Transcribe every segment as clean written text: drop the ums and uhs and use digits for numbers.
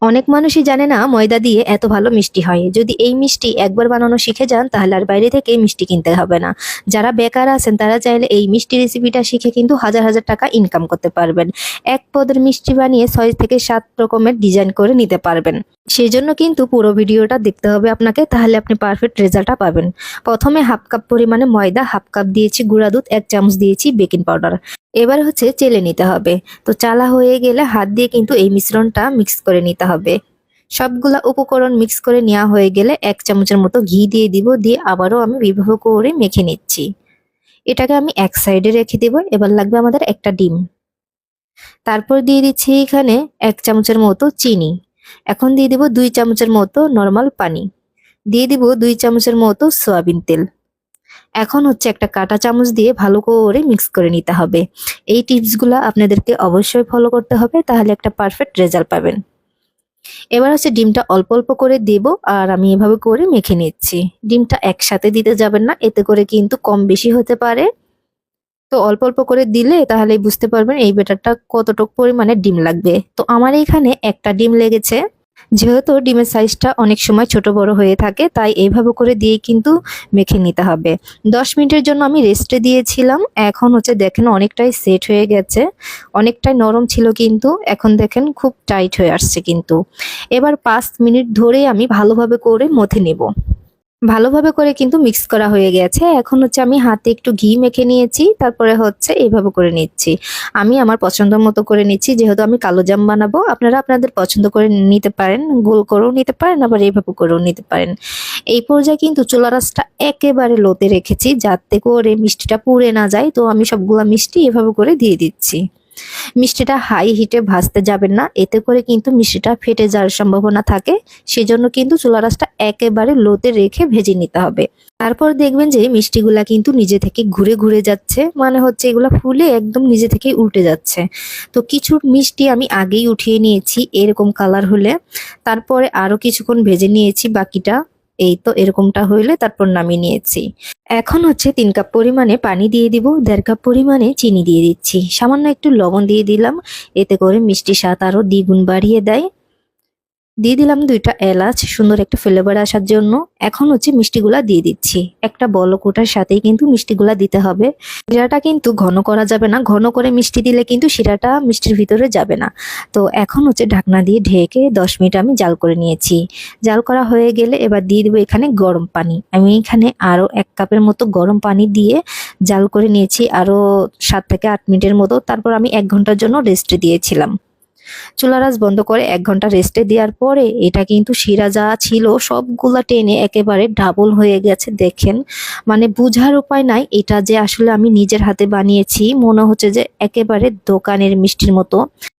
অনেক মানুষই জানে না ময়দা দিয়ে এত ভালো মিষ্টি হয়। যদি এই মিষ্টি একবার বানানো শিখে যান তাহলে আর বাইরে থেকে মিষ্টি কিনতে হবে না। যারা বেকার আছেন তারা চাইলে এই মিষ্টি রেসিপিটা শিখে কিন্তু হাজার হাজার টাকা ইনকাম করতে পারবেন। এক পদের মিষ্টি বানিয়ে ৬ থেকে ৭ রকমের ডিজাইন করে নিতে পারবেন। সেজন্য কিন্তু পুরো ভিডিওটা দেখতে হবে আপনাকে, তাহলে আপনি পারফেক্ট রেজাল্টটা পাবেন। প্রথমে হাফ কাপ পরিমাণে ময়দা, হাফ কাপ দিয়েছি গুঁড়া দুধ, ১ চামচ দিয়েছি বেকিং পাউডার। এবার হচ্ছে চেলে নিতে হবে। তো চালা হয়ে গেলে হাত দিয়ে কিন্তু এই মিশ্রণটা মিক্স করে নিতে হবে। সবগুলা উপকরণ মিক্স করে নেওয়া হয়ে গেলে ১ চামচের মতো ঘি দিয়ে দিব, দিয়ে আবারও আমি এভাবে করে মেখে নিচ্ছি। এটাকে আমি এক সাইডে রেখে দিব। এবার লাগবে আমাদের একটা ডিম। তারপর দিয়ে দিচ্ছি এখানে ১ চামচের মতো চিনি। এখন দিয়ে দিব ২ চামচের মতো নরমাল পানি। দিয়ে দিব ২ চামচের মতো সয়াবিন তেল। এখন হচ্ছে একটা কাঁটা চামচ দিয়ে ভালো করে মিক্স করে নিতে হবে। এই টিপসগুলো আপনাদেরকে অবশ্যই ফলো করতে হবে, তাহলে একটা পারফেক্ট রেজাল্ট পাবেন। এবার হচ্ছে ডিমটা অল্প অল্প করে দেব, আর আমি এভাবে করে মেখে নিচ্ছি। ডিমটা একসাথে দিতে যাবেন না, এতে করে কিন্তু কম বেশি হতে পারে। তো অল্প অল্প করে দিলে তাহলেই বুঝতে পারবেন এই ব্যাটারটা কতটুকু পরিমাণে ডিম লাগবে। তো আমার এখানে একটা ডিম লেগেছে। যেহেতু ডিমের সাইজটা অনেক সময় ছোট বড় হয়ে থাকে, তাই এইভাবে করে দিয়ে কিন্তু মেখে নিতে হবে। ১০ মিনিটের জন্য আমি রেস্টে দিয়েছিলাম। এখন হচ্ছে দেখেন অনেকটাই সেট হয়ে গেছে। অনেকটাই নরম ছিল কিন্তু এখন দেখেন খুব টাইট হয়ে আসছে কিন্তু। এবার ৫ মিনিট ধরেই আমি ভালোভাবে করে মথে নেব। ভালোভাবে করে কিন্তু মিক্স করা হয়ে গেছে। এখন হচ্ছে আমি হাতে একটু ঘি মেখে নিয়েছি, তারপরে হচ্ছে এইভাবে করে নিচ্ছি। আমি আমার পছন্দ মতো করে নিচ্ছি, যেহেতু আমি কালো জাম বানাবো। আপনারা আপনাদের পছন্দ করে নিতে পারেন, গোল করেও নিতে পারেন, আবার এইভাবে করেও নিতে পারেন। এই পর্যায়ে কিন্তু চুলার আঁচটা একেবারে লোতে রেখেছি, যাতে করে মিষ্টিটা পুড়ে না যায়। তো আমি সবগুলা মিষ্টি এভাবে করে দিয়ে দিচ্ছি। মিষ্টিটা হাই হিটে ভাজতে যাবেন না, এতে করে কিন্তু মিষ্টিটা ফেটে যাওয়ার সম্ভাবনা থাকে। সেজন্য কিন্তু চুলার আঁচটা একেবারে লোতে রেখে ভেজে নিতে হবে। তারপর দেখবেন যে মিষ্টিগুলা কিন্তু নিজে থেকে ঘুরে ঘুরে যাচ্ছে, মানে হচ্ছে এগুলা ফুলে একদম নিজে থেকে উল্টে যাচ্ছে। তো কিছু মিষ্টি আমি আগেই উঠিয়ে নিয়েছি এরকম কালার হলে, তারপরে আরো কিছুক্ষণ ভেজে নিয়েছি বাকিটা। এই তো এরকমটা হইলে তারপর নামিয়ে নিয়েছি। এখন হচ্ছে ৩ কাপ পরিমাণে পানি দিয়ে দিব, ১.৫ কাপ পরিমাণে চিনি দিয়ে দিচ্ছি, সামান্য একটু লবণ দিয়ে দিলাম। এতে করে মিষ্টি স্বাদ আরো দ্বিগুণ বাড়িয়ে দেয়। দিয়ে দিলাম ২টা এলাচ, সুন্দর একটা ফ্লেভার আসার জন্য। এখন হচ্ছে মিষ্টিগুলা দিয়ে দিচ্ছি। একটা বলক ওঠার সাথেই কিন্তু মিষ্টিগুলা দিতে হবে। শিরাটা কিন্তু ঘন করা যাবে না, ঘন করে মিষ্টি দিলে কিন্তু শিরাটা মিষ্টির ভিতরে যাবে না। তো এখন হচ্ছে ঢাকনা দিয়ে ঢেকে ১০ মিনিট আমি জাল করে নিয়েছি। জাল করা হয়ে গেলে এবার দিয়ে দেবো এখানে গরম পানি। আমি এখানে আরো ১ কাপের মতো গরম পানি দিয়ে জাল করে নিয়েছি আরো ৭ থেকে ৮ মিনিটের মতো। তারপর আমি ১ ঘন্টার জন্য রেস্টে দিয়েছিলাম। চুলার আঁচ বন্ধ করে ১ ঘন্টা রেস্টে দেওয়ার পরে এটা কিন্তু শিরা যা ছিল সবগুলা টেনে একেবারে ডাবল হয়ে গেছে। দেখেন, মানে বুঝার উপায় নাই এটা যে আসলে আমি নিজের হাতে বানিয়েছি। মনে হচ্ছে যে একেবারে দোকানের মিষ্টির মতো।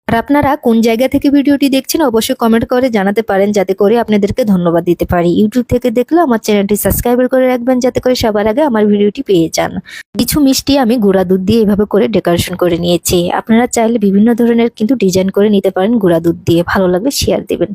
আর আপনারা কোন জায়গা থেকে ভিডিওটি দেখছেন অবশ্যই কমেন্ট করে জানাতে পারেন, যাতে করে আপনাদেরকে ধন্যবাদ দিতে পারি। ইউটিউব থেকে দেখলে আমার চ্যানেলটি সাবস্ক্রাইব করে রাখবেন, যাতে করে সবার আগে আমার ভিডিওটি পেয়ে যান। কিছু মিষ্টি আমি গুঁড়া দুধ দিয়ে এভাবে করে ডেকোরেশন করে নিয়েছি। আপনারা চাইলে বিভিন্ন ধরনের কিন্তু ডিজাইন করে নিতে পারেন গুঁড়া দুধ দিয়ে। ভালো লাগলে শেয়ার দেবেন।